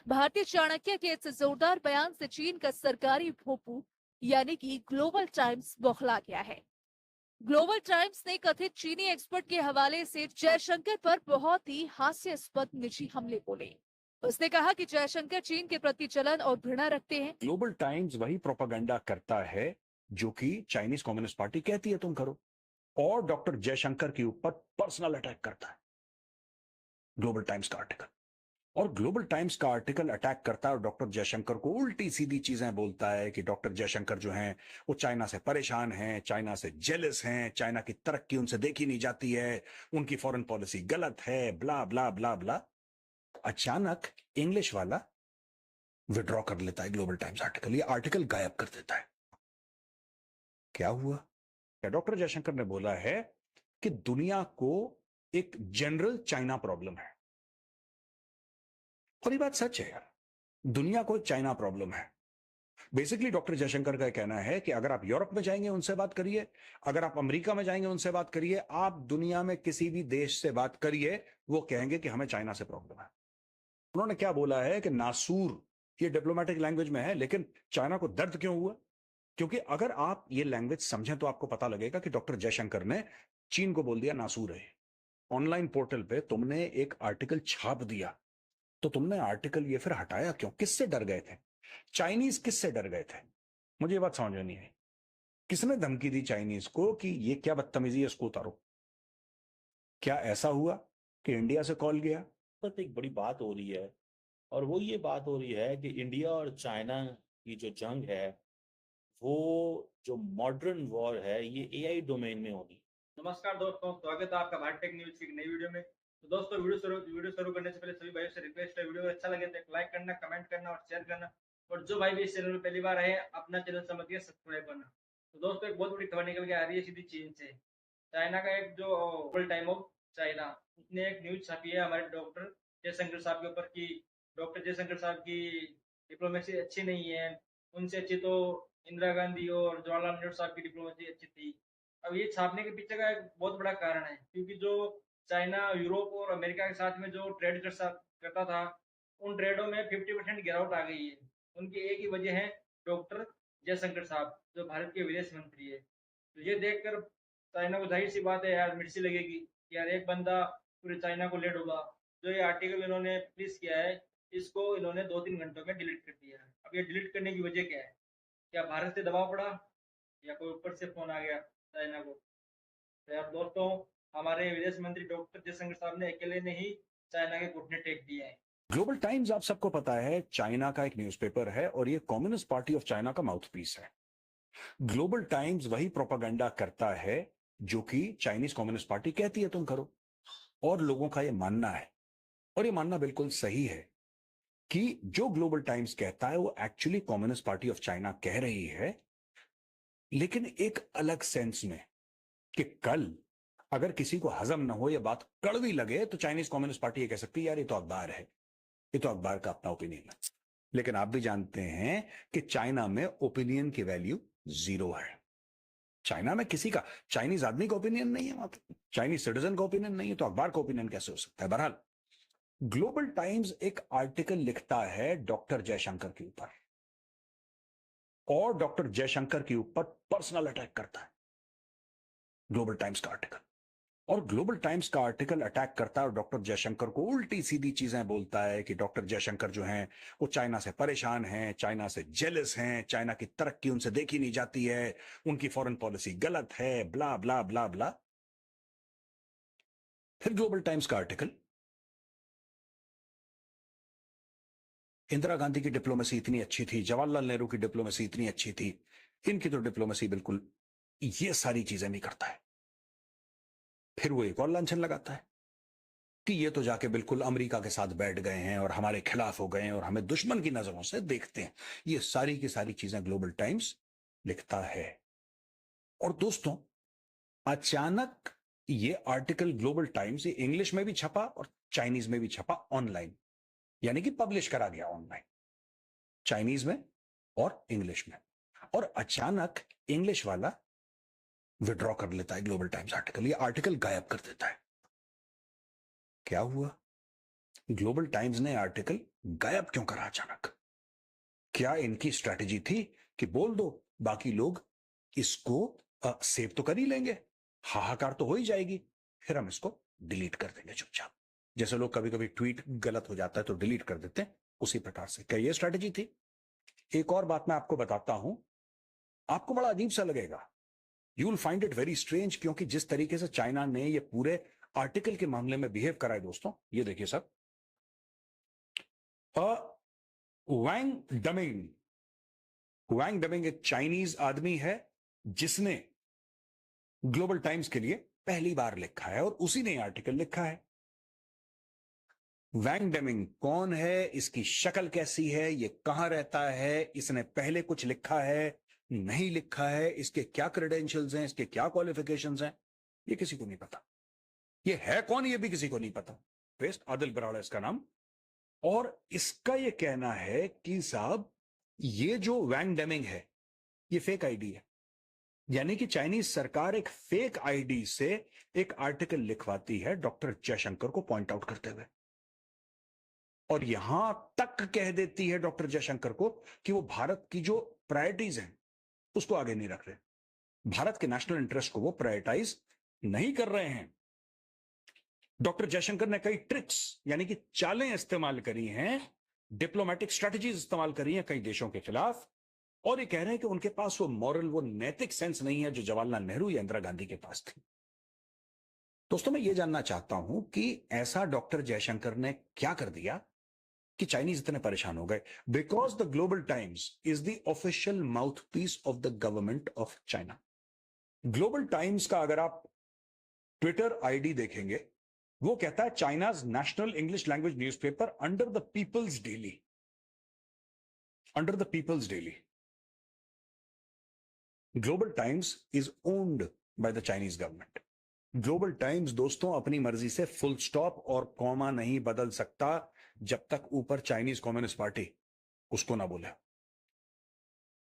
भारतीय चाणक्य के इस जोरदार बयान से चीन का सरकारी भोंपू यानी कि ग्लोबल टाइम्स बौखला गया है। ग्लोबल टाइम्स ने कथित चीनी एक्सपर्ट के हवाले से जयशंकर पर बहुत ही हास्यास्पद निजी हमले बोले। उसने कहा कि जयशंकर चीन के प्रति जलन और घृणा रखते हैं। ग्लोबल टाइम्स वही प्रोपागेंडा करता है जो कि चाइनीज कम्युनिस्ट पार्टी कहती है तुम करो, और डॉक्टर जयशंकर के ऊपर पर्सनल अटैक करता है ग्लोबल टाइम्स का आर्टिकल। और ग्लोबल टाइम्स का आर्टिकल अटैक करता है और डॉक्टर जयशंकर को उल्टी सीधी चीजें बोलता है कि डॉक्टर जयशंकर जो हैं वो चाइना से परेशान हैं, चाइना से जेलस हैं, चाइना की तरक्की उनसे देखी नहीं जाती है, उनकी फॉरेन पॉलिसी गलत है, ब्ला ब्ला ब्ला ब्ला। अचानक इंग्लिश वाला विड्रॉ कर लेता है ग्लोबल टाइम्स आर्टिकल, ये आर्टिकल गायब कर देता है। क्या हुआ? क्या डॉक्टर जयशंकर ने बोला है कि दुनिया को एक जनरल चाइना प्रॉब्लम है, और ये बात सच है यार, दुनिया को चाइना प्रॉब्लम है। बेसिकली डॉक्टर जयशंकर का कहना है कि अगर आप यूरोप में जाएंगे उनसे बात करिए, अगर आप अमेरिका में जाएंगे उनसे बात करिए, आप दुनिया में किसी भी देश से बात करिए, वो कहेंगे कि हमें चाइना से प्रॉब्लम है। उन्होंने क्या बोला है कि नासूर, ये डिप्लोमेटिक लैंग्वेज में है, लेकिन चाइना को दर्द क्यों हुआ? क्योंकि अगर आप ये लैंग्वेज समझें तो आपको पता लगेगा कि डॉक्टर जयशंकर ने चीन को बोल दिया नासूर है। ऑनलाइन पोर्टल पे तुमने एक आर्टिकल छाप दिया, तो तुमने आर्टिकल ये फिर हटाया क्यों? किससे डर गए थे? चाइनीज किससे डर गए थे? मुझे ये बात समझ में नहीं आई। किसने धमकी दी चाइनीज को कि ये क्या बदतमीजी है, इसको उतारो? क्या ऐसा हुआ कि इंडिया से कॉल गया? पर एक बड़ी बात हो रही है, और वो ये बात हो रही है कि इंडिया और चाइना की जो जंग है, वो जो मॉडर्न वॉर है, ये एआई डोमेन में होगी। नमस्कार दोस्तों, स्वागत है आपका भारत टेक न्यूज की एक नई वीडियो में। तो दोस्तों, वीडियो शुरू करने से पहले सभी भाइयों से रिक्वेस्ट है, वीडियो को अच्छा लगे तो एक लाइक करना, कमेंट करना और शेयर करना। और जो भाई भी इस चैनल में पहली बार आए हैं, अपना चैनल समझिए सब्सक्राइब करना। तो दोस्तों, एक बहुत बड़ी खबर निकल के आ रही है सीधी चीन से। चाइना का एक जो ग्लोबल टाइम ऑफ चाइना, उसने एक न्यूज छापी है हमारे डॉक्टर जयशंकर साहब के ऊपर कि डॉक्टर जयशंकर साहब की डिप्लोमेसी अच्छी नहीं है। उनसे अच्छी तो इंदिरा गांधी और जवाहरलाल नेहरू साहब की डिप्लोमेसी अच्छी थी। अब ये छापने के पीछे का एक बहुत बड़ा कारण है, क्योंकि जो चाइना यूरोप और अमेरिका के साथ में जो ट्रेड करता था, उन ट्रेडों में 50% गिरावट आ गई है। उनकी एक ही वजह है डॉक्टर जयशंकर साहब, जो भारत के विदेश मंत्री है। तो ये देखकर चाइना को जाहिर सी बात है यार, मिर्ची लगेगी कि यार एक बंदा पूरे चाइना को ले डूबा। जो ये आर्टिकल इन्होंने पब्लिश किया है, इसको इन्होंने 2-3 घंटों में डिलीट कर दिया है। अब ये डिलीट करने की वजह क्या है? क्या भारत से दबाव पड़ा, या कोई ऊपर से फोन आ गया चाइना को? तो यार दोस्तों, हमारे विदेश मंत्री डॉक्टर जयशंकर साहब ने अकेले ने ही चाइना के घुटने टेक दिए हैं। ग्लोबल टाइम्स आप सबको पता है चाइना का एक न्यूज़पेपर है, और ये कम्युनिस्ट पार्टी ऑफ चाइना का माउथपीस है। ग्लोबल टाइम्स वही प्रोपागेंडा करता है जो कि चाइनीज कम्युनिस्ट पार्टी कहती है तुम करो, और लोगों का ये मानना है, और ये मानना बिल्कुल सही है कि जो ग्लोबल टाइम्स कहता है वो actually communist party of China कह रही है, लेकिन एक अलग सेंस में, कि कल अगर किसी को हजम ना हो या बात कड़वी लगे तो चाइनीज कम्युनिस्ट पार्टी ये कह सकती है यार ये तो अखबार है, ये तो अखबार का अपना ओपिनियन है। लेकिन आप भी जानते हैं कि चाइना में ओपिनियन की वैल्यू 0 है। चाइना में किसी का, चाइनीज आदमी का ओपिनियन नहीं है, वहां पे चाइनीज सिटीजन का ओपिनियन नहीं है, तो अखबार का ओपिनियन कैसे हो सकता है? बहरहाल, ग्लोबल टाइम्स एक आर्टिकल लिखता है डॉक्टर जयशंकर के ऊपर, और डॉक्टर जयशंकर के ऊपर पर्सनल अटैक करता है ग्लोबल टाइम्स का आर्टिकल। और ग्लोबल टाइम्स का आर्टिकल अटैक करता है और डॉक्टर जयशंकर को उल्टी सीधी चीजें बोलता है कि डॉक्टर जयशंकर जो हैं वो चाइना से परेशान हैं, चाइना से जेलस हैं, चाइना की तरक्की उनसे देखी नहीं जाती है, उनकी फॉरेन पॉलिसी गलत है, ब्ला ब्ला ब्ला ब्ला। फिर ग्लोबल टाइम्स का आर्टिकल, इंदिरा गांधी की डिप्लोमेसी इतनी अच्छी थी, जवाहरलाल नेहरू की डिप्लोमेसी इतनी अच्छी थी, इनकी तो डिप्लोमेसी बिल्कुल, ये सारी चीजें भी करता है। फिर वो एक और लांछन लगाता है कि ये तो जाके बिल्कुल अमेरिका के साथ बैठ गए हैं और हमारे खिलाफ हो गए हैं और हमें दुश्मन की नजरों से देखते हैं। ये सारी की सारी चीजें ग्लोबल टाइम्स लिखता है। और दोस्तों, अचानक ये आर्टिकल ग्लोबल टाइम्स ये इंग्लिश में भी छपा और चाइनीज में भी छपा ऑनलाइन, यानी कि पब्लिश करा गया ऑनलाइन, चाइनीज में और इंग्लिश में। और अचानक इंग्लिश वाला विड्रॉ कर लेता है ग्लोबल टाइम्स आर्टिकल, ये आर्टिकल गायब कर देता है। क्या हुआ? ग्लोबल टाइम्स ने आर्टिकल गायब क्यों करा अचानक? क्या इनकी स्ट्रैटेजी थी कि बोल दो, बाकी लोग इसको सेव तो कर ही लेंगे, हाहाकार तो हो ही जाएगी, फिर हम इसको डिलीट कर देंगे चुपचाप। जैसे लोग कभी कभी ट्वीट गलत हो जाता है तो डिलीट कर देते हैं, उसी प्रकार से क्या ये स्ट्रैटेजी थी? एक और बात मैं आपको बताता हूं, आपको बड़ा अजीब सा लगेगा, you will find it very strange, क्योंकि जिस तरीके से चाइना ने ये पूरे आर्टिकल के मामले में बिहेव करा है दोस्तों, ये देखिए सब। वांग डमिंग एक चाइनीज आदमी है जिसने ग्लोबल टाइम्स के लिए पहली बार लिखा है और उसी ने आर्टिकल लिखा है। वांग डमिंग कौन है, इसकी शक्ल कैसी है, ये कहां रहता है, इसने पहले कुछ लिखा है नहीं लिखा है, इसके क्या क्रेडेंशियल्स हैं, इसके क्या क्वालिफिकेशंस हैं, ये किसी को नहीं पता। ये है कौन, ये भी किसी को नहीं पता। वेस्ट आदिल बराड़ा इसका नाम। और इसका ये कहना है कि साहब ये जो वांग डमिंग है ये फेक आईडी है, यानी कि चाइनीज सरकार एक फेक आईडी से एक आर्टिकल लिखवाती है डॉक्टर जयशंकर को पॉइंट आउट करते हुए, और यहां तक कह देती है डॉक्टर जयशंकर को कि वो भारत की जो प्रायोरिटीज हैं उसको आगे नहीं रख रहे, भारत के नेशनल इंटरेस्ट को वो प्रायोरिटाइज नहीं कर रहे हैं। डॉक्टर जयशंकर ने कई ट्रिक्स यानी कि चालें इस्तेमाल करी हैं, डिप्लोमेटिक स्ट्रेटजीज इस्तेमाल करी हैं कई देशों के खिलाफ, और ये कह रहे हैं कि उनके पास वो मॉरल, वो नैतिक सेंस नहीं है जो जवाहरलाल नेहरू या इंदिरा गांधी के पास थी। दोस्तों मैं ये जानना चाहता हूं कि ऐसा डॉक्टर जयशंकर ने क्या कर दिया कि चाइनीज इतने परेशान हो गए। Because the Global Times is the official mouthpiece of the government of China. Global Times का अगर आप ट्विटर आईडी देखेंगे, वो कहता है China's national English language newspaper under the People's Daily, under the People's Daily. Global Times is owned by the Chinese government. Global Times दोस्तों अपनी मर्जी से फुल स्टॉप और कॉमा नहीं बदल सकता जब तक ऊपर चाइनीज कम्युनिस्ट पार्टी उसको ना बोले।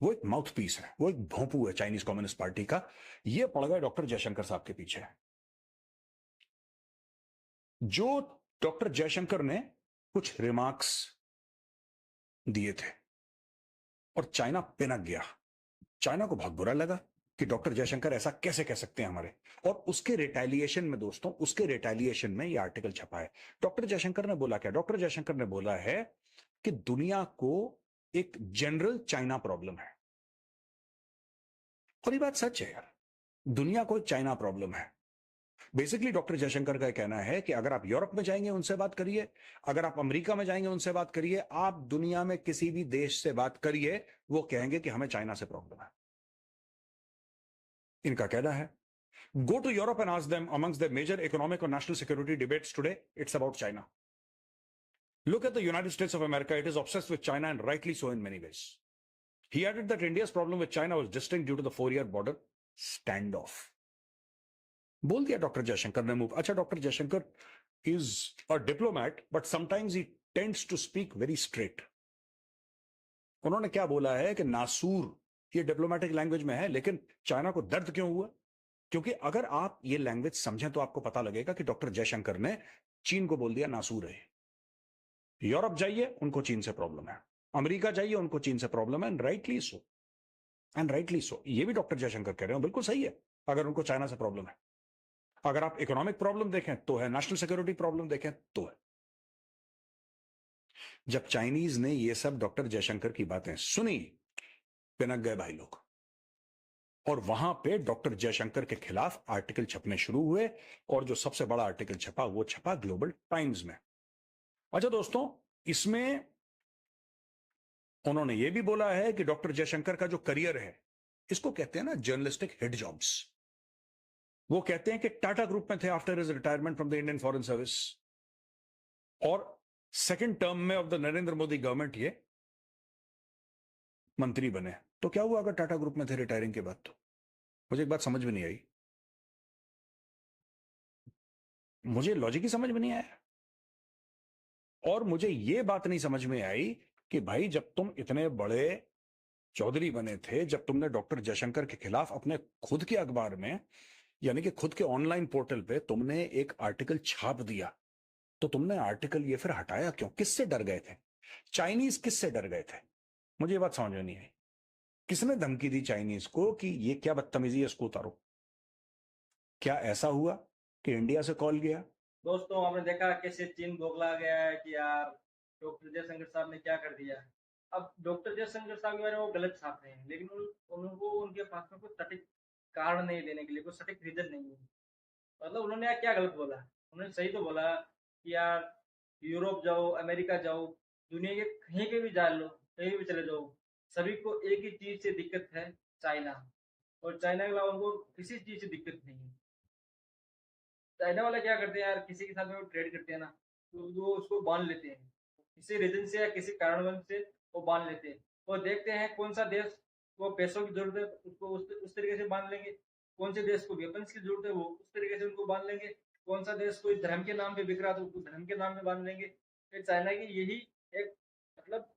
वो एक माउथ पीस है, वो एक भोंपू है चाइनीज कम्युनिस्ट पार्टी का। ये पड़ गए डॉक्टर जयशंकर साहब के पीछे। जो डॉक्टर जयशंकर ने कुछ रिमार्क्स दिए थे और चाइना पिनक गया, चाइना को बहुत बुरा लगा कि डॉक्टर जयशंकर ऐसा कैसे कह सकते हैं हमारे, और उसके रिटेलिएशन में दोस्तों, उसके रिटेलिएशन में ये आर्टिकल छपा है। डॉक्टर जयशंकर ने बोला क्या? डॉक्टर जयशंकर ने बोला है कि दुनिया को एक जनरल चाइना प्रॉब्लम है, और ये बात सच है यार, दुनिया को एक चाइना प्रॉब्लम है। बेसिकली डॉक्टर जयशंकर का कहना है कि अगर आप यूरोप में जाएंगे उनसे बात करिए, अगर आप अमेरिका में जाएंगे उनसे बात करिए, आप दुनिया में किसी भी देश से बात करिए, वो कहेंगे कि हमें चाइना से प्रॉब्लम है। इनका कहना है go to Europe and ask them amongst the major economic और national security debates today it's about China. Look at the United States of America, it is obsessed with China and rightly so in many ways. He added that India's problem with China was distinct due to the 4-year border standoff. बोल दिया doctor Jaishankar ने move. अच्छा, doctor Jaishankar is a diplomat but sometimes he tends to speak very straight. उन्होंने क्या बोला है कि नासूर ये डिप्लोमेटिक लैंग्वेज में है, लेकिन चाइना को दर्द क्यों हुआ? क्योंकि अगर आप ये लैंग्वेज समझें तो आपको पता लगेगा कि डॉक्टर जयशंकर ने चीन को बोल दिया नासूर है। यूरोप जाइए उनको चीन से प्रॉब्लम है, अमेरिका जाइए उनको चीन से प्रॉब्लम है, and rightly so, and rightly so. ये भी डॉक्टर जयशंकर कह रहे हो, बिल्कुल सही है। अगर उनको चाइना से प्रॉब्लम है, अगर आप इकोनॉमिक प्रॉब्लम देखें तो है, नेशनल सिक्योरिटी प्रॉब्लम देखें तो है। जब चाइनीज ने ये सब डॉक्टर जयशंकर की बातें सुनी, पिनक गए भाई लोग, और वहां पे डॉक्टर जयशंकर के खिलाफ आर्टिकल छपने शुरू हुए, और जो सबसे बड़ा आर्टिकल छपा वो छपा ग्लोबल टाइम्स में। अच्छा दोस्तों, इसमें उन्होंने ये भी बोला है कि डॉक्टर जयशंकर का जो करियर है, इसको कहते हैं ना जर्नलिस्टिक हिट जॉब्स। वो कहते हैं कि टाटा ग्रुप में थे after his retirement from the Indian foreign service, और सेकंड टर्म में of the Narendra Modi government ये मंत्री बने। तो क्या हुआ अगर टाटा ग्रुप में थे रिटायरिंग के बाद? तो मुझे एक बात समझ में नहीं आई, मुझे लॉजिक ही समझ में नहीं आया, और मुझे ये बात नहीं समझ में आई कि भाई जब तुम इतने बड़े चौधरी बने थे, जब तुमने डॉक्टर जयशंकर के खिलाफ अपने खुद के अखबार में यानी कि खुद के ऑनलाइन पोर्टल पे तुमने एक आर्टिकल छाप दिया, तो तुमने आर्टिकल ये फिर हटाया क्यों? किससे डर गए थे? चाइनीज किससे डर गए थे? मुझे ये बात समझ में नहीं आई। किसने धमकी दी चाइनीज को कि ये क्या बदतमीजी है, इसको उतारो? क्या ऐसा हुआ कि इंडिया से कॉल गया? दोस्तों आपने देखा कैसे चीन बौखला गया है कि यार डॉक्टर जयशंकर साहब ने क्या कर दिया। अब डॉक्टर जयशंकर साहब के बारे में वो गलत छाप रहे हैं, लेकिन उनको उनके पास में कोई सटीक कारण नहीं देने के लिए, कोई सटीक रीजन नहीं है। मतलब उन्होंने यार क्या गलत बोला? उन्होंने सही तो बोला कि यार यूरोप जाओ, अमेरिका जाओ, दुनिया के कहीं पे भी जा लो, कहीं भी चले जाओ, सभी को एक ही चीज से दिक्कत है, चाइना। और चाइना के अलावा उनको किसी चीज से दिक्कत नहीं है। चाइना वाला क्या करते हैं यार, किसी के साथ में वो ट्रेड करते हैं ना, तो वो उसको बांध लेते हैं, किसी रीजन से या किसी कारणवश से वो बांध लेते हैं। वो देखते हैं कौन सा देश को पैसों की जरूरत है, उसको उस तरीके से बांध लेंगे। कौन से देश को वेपन्स की जरूरत है, वो उस तरीके से उनको बांध लेंगे। कौन सा देश कोई धर्म के नाम पे बिक रहा, तो उसको धर्म के नाम पे बांध लेंगे। फिर चाइना की यही एक मतलब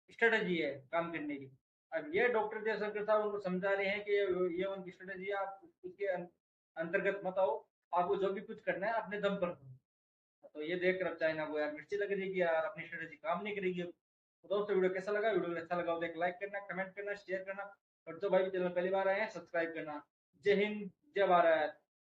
स्ट्रेटजी है काम करने की। अब ये डॉक्टर जयशंकर साहब उनको समझा रहे हैं कि ये उनकी स्ट्रेटजी है, आप उसके अंतर्गत मत आओ, आपको जो भी कुछ करना है अपने दम पर करो। तो ये देख कर अब चाइना को यार मिर्ची लग रही है कि यार अपनी स्ट्रेटजी काम नहीं करेगी। तो दोस्तों वीडियो कैसा लगा? वीडियो अच्छा लगा हो तो लाइक करना, कमेंट करना, शेयर करना, और जो भाई भी चैनल पहली बार आए हैं सब्सक्राइब करना। जय हिंद, जय भारत।